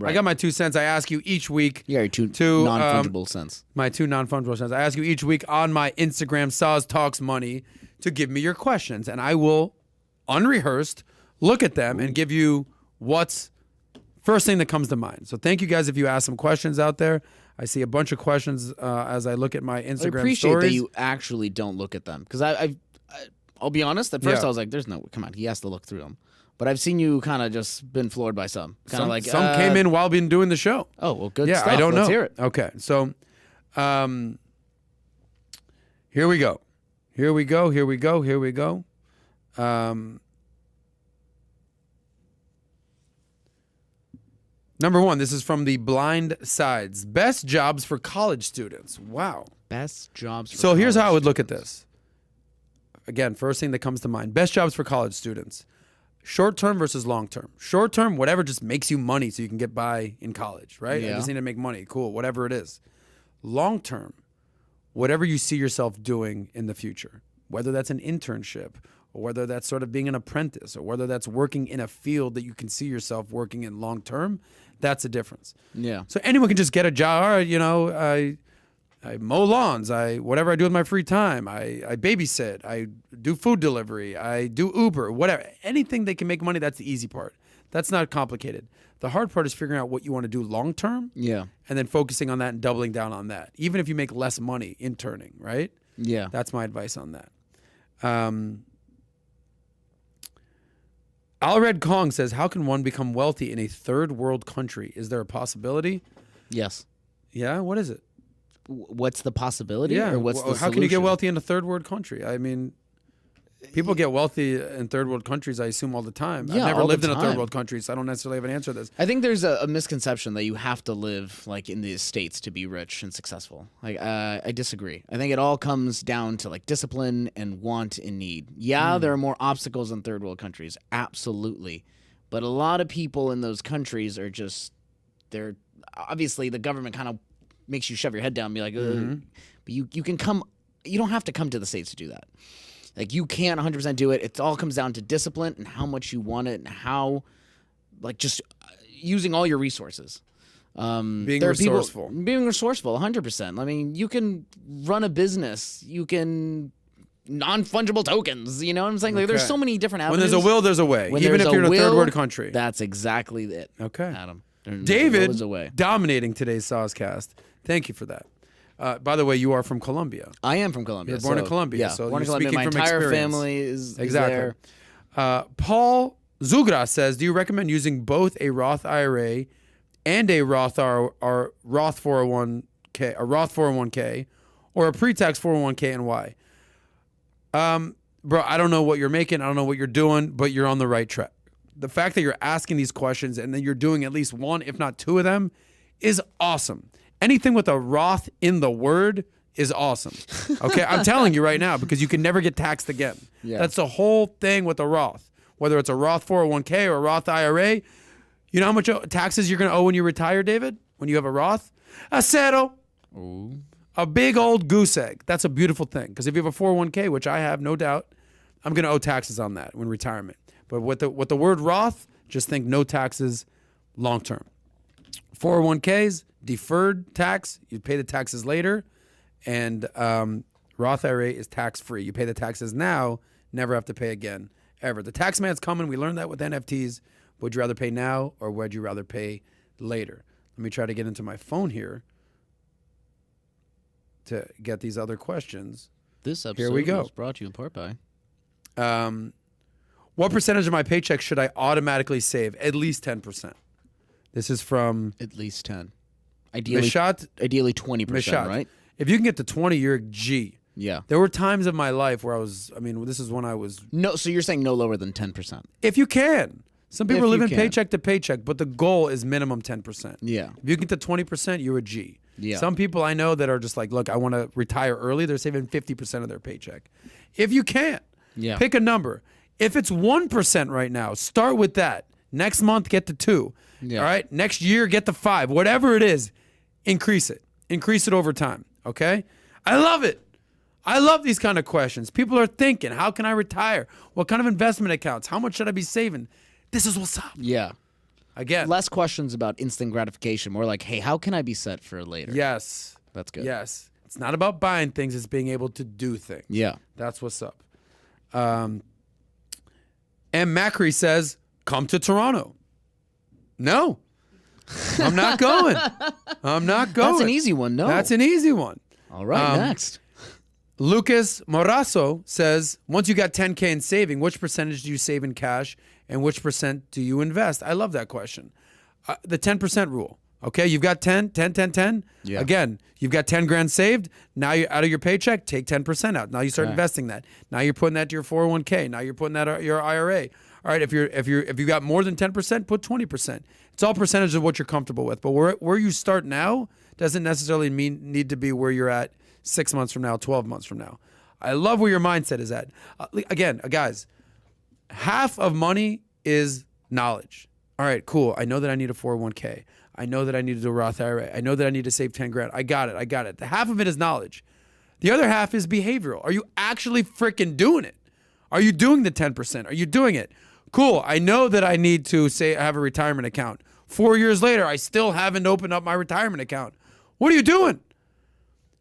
I got my 2 cents. I ask you each week. Yeah, your two non-fungible cents. My 2 non-fungible cents. I ask you each week on my Instagram, Soz Talks Money, to give me your questions, and I will, unrehearsed, look at them and give you what's first thing that comes to mind. So thank you guys if you ask some questions out there. I see a bunch of questions as I look at my Instagram stories. I appreciate that you actually don't look at them, because I'll be honest. At first, I was like, "There's no come on." He has to look through them, but I've seen you kind of just been floored by some. Kind of like some came in while being doing the show. Oh well, good. Yeah, stuff. I don't Let's know. Hear it. Okay, so here we go. Here we go. Here we go. Here we go. Number 1, this is from the Blind Sides. Best jobs for college students. Wow. Best jobs for So here's how I would students. look at this. Again, first thing that comes to mind. Best jobs for college students. Short-term versus long-term. Short-term, whatever just makes you money so you can get by in college, right? Yeah. I just need to make money. Cool, whatever it is. Long-term, whatever you see yourself doing in the future, whether that's an internship or whether that's sort of being an apprentice or whether that's working in a field that you can see yourself working in long-term, that's a difference. Yeah. So anyone can just get a job. All right, you know, I mow lawns. Whatever I do with my free time. I babysit. I do food delivery. I do Uber. Whatever. Anything they can make money, that's the easy part. That's not complicated. The hard part is figuring out what you want to do long term. Yeah. And then focusing on that and doubling down on that. Even if you make less money interning, right? Yeah. That's my advice on that. Alred Kong says, how can one become wealthy in a third world country? Is there a possibility? Yes. Yeah? What is it? What's the possibility? Yeah. Or what's the how can you get solution? wealthy in a third world country? I mean, people get wealthy in third world countries, I assume, all the time. Yeah, I've never all the lived in a third time. world country, so I don't necessarily have an answer to this. I think there's a misconception that you have to live like in the States to be rich and successful. Like I disagree. I think it all comes down to like discipline and want and need. Yeah, there are more obstacles in third world countries, absolutely, but a lot of people in those countries are just they're obviously the government kind of makes you shove your head down and be like, but you can come. You don't have to come to the States to do that. Like you can't 100% do it. It all comes down to discipline and how much you want it and how, like, just using all your resources. Being resourceful. Being resourceful, 100%. I mean, you can run a business. You can non-fungible tokens. You know what I'm saying? Like, there's so many different avenues. When there's a will, there's a way. When Even there's if you're in a third will, world country. That's exactly it. Okay. Adam. There's David, a way. dominating today's Sozcast. Thank you for that. By the way, you are from Colombia. I am from Colombia. You're born in Colombia, Yeah, so born in you're Colombia. speaking My from entire experience. family is Exactly. there. Paul Zugra says, do you recommend using both a Roth IRA and a Roth 401k, or a pre-tax 401k, and why? Bro, I don't know what you're making. I don't know what you're doing, but you're on the right track. The fact that you're asking these questions and then you're doing at least one, if not two of them, is awesome. Anything with a Roth in the word is awesome. Okay, I'm telling you right now, because you can never get taxed again. Yeah. That's the whole thing with a Roth. Whether it's a Roth 401k or a Roth IRA, you know how much taxes you're going to owe when you retire, David? When you have a Roth? A cero. Ooh. A big old goose egg. That's a beautiful thing. Because if you have a 401k, which I have, no doubt, I'm going to owe taxes on that when retirement. But with the word Roth, just think no taxes long term. 401ks, deferred tax, you pay the taxes later. And Roth IRA is tax free. You pay the taxes now, never have to pay again, ever. The tax man's coming. We learned that with NFTs. Would you rather pay now or would you rather pay later? Let me try to get into my phone here to get these other questions. This episode Here we go. was brought to you in part by... What percentage of my paycheck should I automatically save? At least 10%. This is from At least 10. Ideally, Mishat. 20%, right? If you can get to 20, you're a G. Yeah. There were times in my life where this is when I was... No, so you're saying no lower than 10%. If you can. Some people If are you living can. paycheck to paycheck, but the goal is minimum 10%. Yeah. If you get to 20%, you're a G. Yeah. Some people I know that are just like, look, I want to retire early. They're saving 50% of their paycheck. If you can't, Yeah. pick a number. If it's 1% right now, start with that. Next month, get to 2. Yeah. All right? Next year, get to 5. Whatever it is, increase it. Increase it over time, okay? I love it. I love these kind of questions. People are thinking, how can I retire? What kind of investment accounts? How much should I be saving? This is what's up. Yeah. Again, less questions about instant gratification, more like, hey, how can I be set for later? yes. That's good. Yes. It's not about buying things, it's being able to do things. Yeah. That's what's up. M. Macri says, come to Toronto. No. I'm not going. I'm not going. That's an easy one. No. That's an easy one. All right, next. Lucas Morasso says, once you got 10K in saving, which percentage do you save in cash and which percent do you invest? I love that question. The 10% rule. Okay, you've got 10. Yeah. Again, you've got 10 grand saved. Now you're out of your paycheck, take 10% out. Now you start investing that. Now you're putting that to your 401k. Now you're putting that to your IRA. All right, if you got more than 10%, put 20%. It's all percentage of what you're comfortable with. But where you start now doesn't necessarily need to be where you're at 6 months from now, 12 months from now. I love where your mindset is at. Again, guys, half of money is knowledge. All right, cool. I know that I need a 401k. I know that I need to do a Roth IRA. I know that I need to save 10 grand. I got it. The half of it is knowledge. The other half is behavioral. Are you actually freaking doing it? Are you doing the 10%? Are you doing it? Cool. I know that I need to say I have a retirement account. 4 years later, I still haven't opened up my retirement account. What are you doing?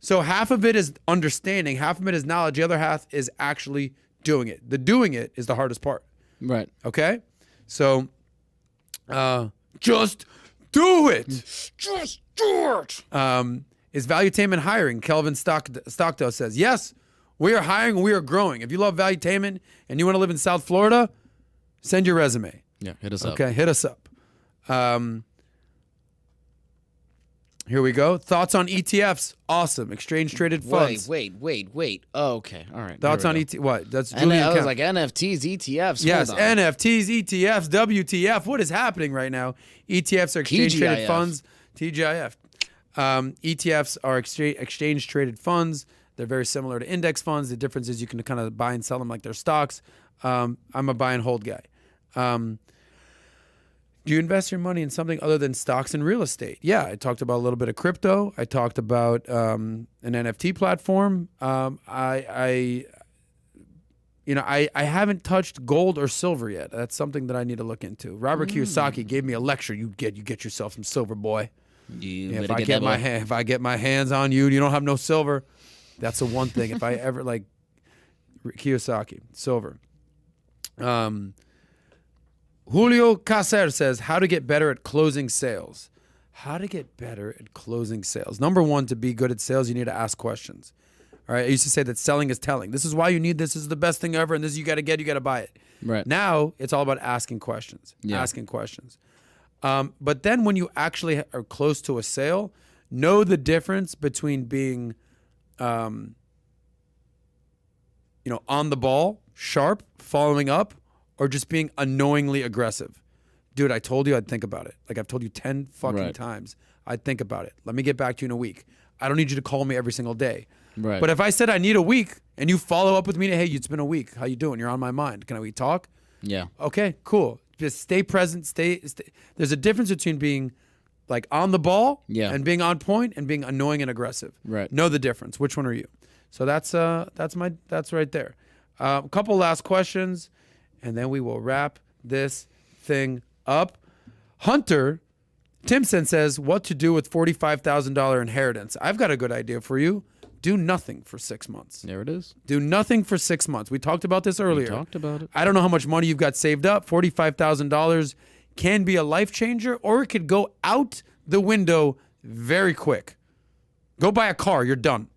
So half of it is understanding. Half of it is knowledge. The other half is actually doing it. The doing it is the hardest part. Right. Okay? So just do it. Just do it. Is Valuetainment hiring? Kelvin Stockdale says, yes, we are hiring. We are growing. If you love Valuetainment and you want to live in South Florida, send your resume. Yeah, hit us up. Okay, hit us up. Here we go. Thoughts on ETFs? Awesome. Exchange traded funds. Wait. Oh, okay. All right. Thoughts on ETF? What? That's And Julian I was Kemp. like NFTs, ETFs. Yes, Hold on. NFTs, ETFs, WTF. What is happening right now? ETFs are exchange traded TGIF. funds. TGIF. ETFs are exchange traded funds. They're very similar to index funds. The difference is you can kind of buy and sell them like they're stocks. I'm a buy and hold guy. Do you invest your money in something other than stocks and real estate? Yeah, I talked about a little bit of crypto. I talked about an NFT platform. I haven't touched gold or silver yet. That's something that I need to look into. Robert Kiyosaki gave me a lecture. You get yourself some silver, boy. If I get my hands on you, you don't have no silver. That's the one thing. If I ever like Kiyosaki, silver. Julio Cacer says, how to get better at closing sales. How to get better at closing sales. Number one, to be good at sales, you need to ask questions. All right. I used to say that selling is telling. This is why you need this. This is the best thing ever. And this you got to buy it. Right. Now it's all about asking questions. Yeah. Asking questions. But then when you actually are close to a sale, know the difference between being, on the ball, sharp, following up, or just being annoyingly aggressive. Dude, I told you I'd think about it. Like I've told you 10 fucking times. I'd think about it. Let me get back to you in a week. I don't need you to call me every single day. Right. But if I said I need a week and you follow up with me, hey, it's been a week. How you doing? You're on my mind. Can we talk? Yeah. Okay, cool. Just stay present. Stay. There's a difference between being like on the ball and being on point and being annoying and aggressive. Right. Know the difference. Which one are you? So that's right there. A couple last questions, and then we will wrap this thing up. Hunter Timson says, what to do with $45,000 inheritance? I've got a good idea for you. Do nothing for 6 months. There it is. Do nothing for 6 months. We talked about this earlier. We talked about it. I don't know how much money you've got saved up. $45,000 can be a life changer, or it could go out the window very quick. Go buy a car. You're done.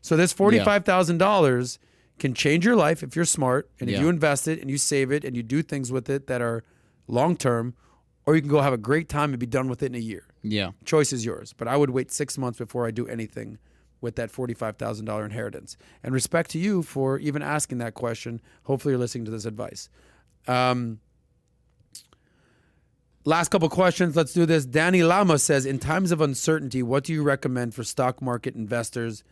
So this $45,000 can change your life if you're smart, and if you invest it and you save it and you do things with it that are long-term, or you can go have a great time and be done with it in a year. Yeah. Choice is yours. But I would wait 6 months before I do anything with that $45,000 inheritance. And respect to you for even asking that question. Hopefully you're listening to this advice. Last couple questions. Let's do this. Danny Lama says, in times of uncertainty, what do you recommend for stock market investors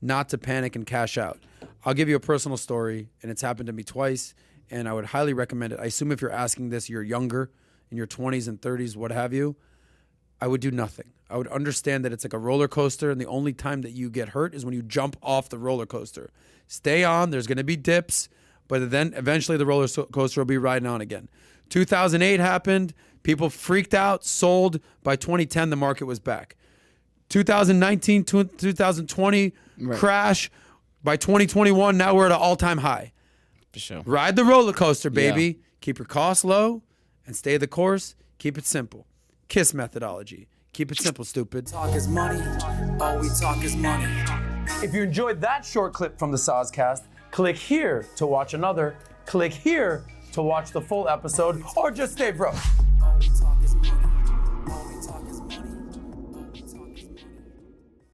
not to panic and cash out? I'll give you a personal story, and it's happened to me twice, and I would highly recommend it. I assume if you're asking this, you're younger, in your 20s and 30s, what have you. I would do nothing. I would understand that it's like a roller coaster, and the only time that you get hurt is when you jump off the roller coaster. Stay on. There's going to be dips, but then eventually the roller coaster will be riding on again. 2008 happened. People freaked out, sold. By 2010, the market was back. 2019, 2020 crash. By 2021, now we're at an all-time high. For sure. Ride the roller coaster, baby. Yeah. Keep your costs low and stay the course. Keep it simple. KISS methodology. Keep it simple, stupid. Talk is money. All we talk is money. If you enjoyed that short clip from the Soscast, click here to watch another. Click here to watch the full episode, or just stay broke.